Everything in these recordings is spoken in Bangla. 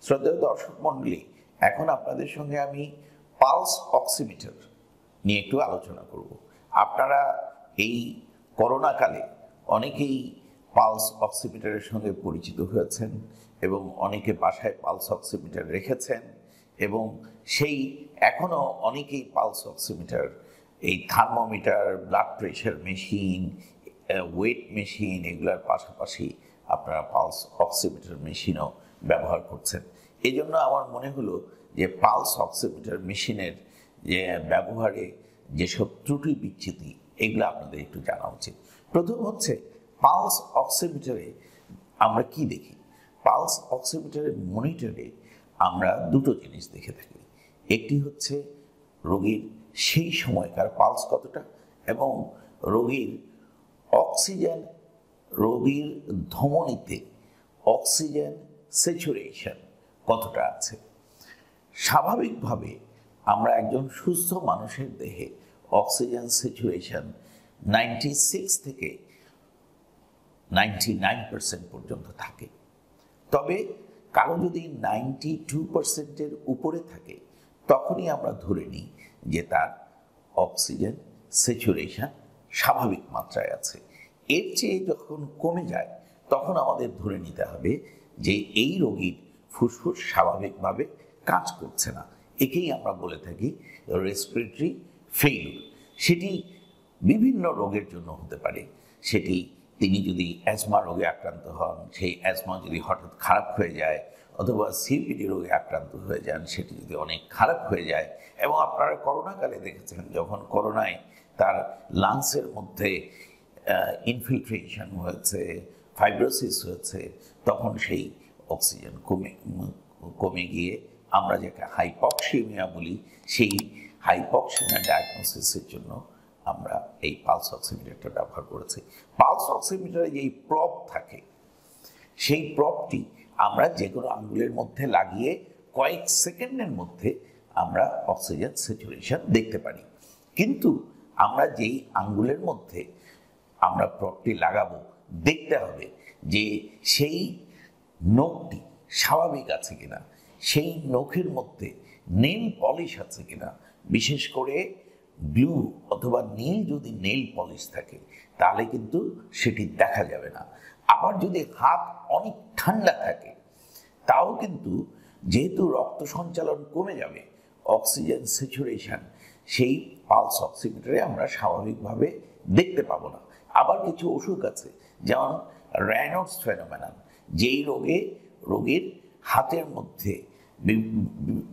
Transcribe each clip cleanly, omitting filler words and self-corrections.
শ্রদ্ধেয় দর্শক মণ্ডলী, এখন আপনাদের সঙ্গে আমি পালস অক্সিমিটার নিয়ে একটু আলোচনা করব। আপনারা এই করোনাকালে অনেকেই পালস অক্সিমিটারের সঙ্গে পরিচিত হয়েছেন এবং অনেকে বাসায় পালস অক্সিমিটার রেখেছেন এবং এখনও অনেকেই পালস অক্সিমিটার, এই thermometer, blood pressure machine, weight machine, এগুলোর পাশাপাশি আপনারা পালস অক্সিমিটার মেশিনও ব্যবহার করছেন। এই জন্য আমার মনে হলো যে পালস অক্সিমিটার মেশিনের যে ব্যবহারে যেসব ত্রুটি বিচ্যুতি, এগুলো আপনাদের একটু জানা উচিত। প্রথম হচ্ছে, পালস অক্সিমিটারে আমরা কি দেখি? পালস অক্সিমিটারের মনিটরে আমরা দুটো জিনিস দেখে থাকি। একটি হচ্ছে রোগীর সেই সময়কার পালস কতটা, এবং রোগীর ধমনীতে অক্সিজেন স্যাচুরেশন কতটা আছে। স্বাভাবিকভাবে আমরা একজন সুস্থ মানুষের দেহে অক্সিজেন স্যাচুরেশন 96 থেকে 99% পর্যন্ত থাকে। তবে কারো যদি 92%-এর উপরে থাকে, তখনই আমরা ধরে নিই যে তার অক্সিজেন স্যাচুরেশন স্বাভাবিক মাত্রায় আছে। এর চেয়ে যখন কমে যায়, তখন আমাদের ধরে নিতে হবে যে এই রোগীর ফুসফুস স্বাভাবিকভাবে কাজ করছে না। একেই আমরা বলে থাকি রেসপিরেটরি ফেইলিউর। সেটি বিভিন্ন রোগের জন্য হতে পারে। তিনি যদি অ্যাজমা রোগে আক্রান্ত হন, সেই অ্যাজমা যদি হঠাৎ খারাপ হয়ে যায়, অথবা সিওপিডি রোগে আক্রান্ত হয়ে যান, সেটি যদি অনেক খারাপ হয়ে যায়। এবং আপনারা করোনাকালে দেখেছেন, যখন করোনায় তার লাংসের মধ্যে ইনফিলট্রেশন হয়েছে, ফাইব্রোসিস হয়েছে, তখন সেই অক্সিজেন কমে গিয়ে আমরা যাকে হাইপক্সিমিয়া বলি, সেই হাইপক্সিমিয়া ডায়াগনোসিসের জন্য আমরা এই পালস অক্সিমিটারটা ব্যবহার করেছি। পালস অক্সিমিটারে যেই প্রব থাকে, সেই প্রবটি আমরা যে কোনো আঙ্গুলের মধ্যে লাগিয়ে কয়েক সেকেন্ডের মধ্যে আমরা অক্সিজেন স্যাচুরেশন দেখতে পারি। কিন্তু আমরা যেই আঙ্গুলের মধ্যে আমরা প্রবটি লাগাবো, দেখতে হবে যে সেই নখটি স্বাভাবিক আছে কিনা, সেই নখের মধ্যে নেল পলিশ আছে কিনা। বিশেষ করে ব্লু অথবা নীল যদি নেল পলিশ থাকে, তাহলে কিন্তু সেটি দেখা যাবে না। আবার যদি হাত অনেক ঠান্ডা থাকে, তাও কিন্তু যেহেতু রক্ত সঞ্চালন কমে যাবে, অক্সিজেন স্যাচুরেশন সেই পালস অক্সিমিটারে আমরা স্বাভাবিকভাবে দেখতে পাবো না। আবার কিছু অসুখ আছে, যেমন র্যানল্ডস ফেনোমেনন, যেই রোগীর হাতের মধ্যে,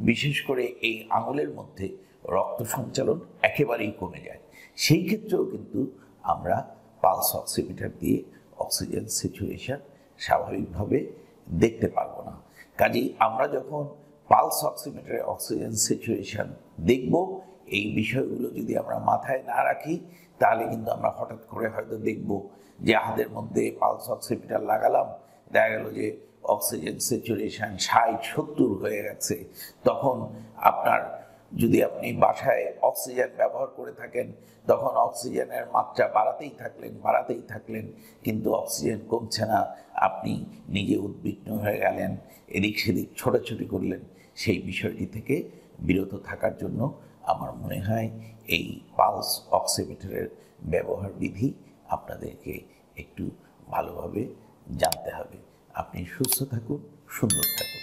বিশেষ করে এই আঙুলের মধ্যে রক্ত সঞ্চালন একেবারেই কমে যায়। সেই ক্ষেত্রেও কিন্তু আমরা পালস অক্সিমিটার দিয়ে অক্সিজেন স্যাচুরেশন স্বাভাবিকভাবে দেখতে পারবো না। কাজেই আমরা যখন পালস অক্সিমিটারে অক্সিজেন স্যাচুরেশন দেখব, এই বিষয়গুলো যদি আমরা মাথায় না রাখি, তাহলে কিন্তু আমরা হঠাৎ করে হয়তো দেখব যে হাতের মধ্যে পালস অক্সিমিটার লাগালাম, দেখা গেল যে অক্সিজেন স্যাচুরেশন 60-70 হয়ে গেছে। তখন যদি আপনি বাসায় অক্সিজেন ব্যবহার করে থাকেন, তখন অক্সিজেনের মাত্রা বাড়াতেই থাকলেন, কিন্তু অক্সিজেন কমছে না। আপনি নিজে উদ্বিগ্ন হয়ে গেলেন, এদিক সেদিক ছোটাছুটি করলেন। সেই বিষয়টি থেকে বিরত থাকার জন্য আমার মনে হয় এই পালস অক্সিমিটারের ব্যবহার বিধি আপনাদেরকে একটু ভালোভাবে জানতে হবে। আপনি সুস্থ থাকুন, সুন্দর থাকুন।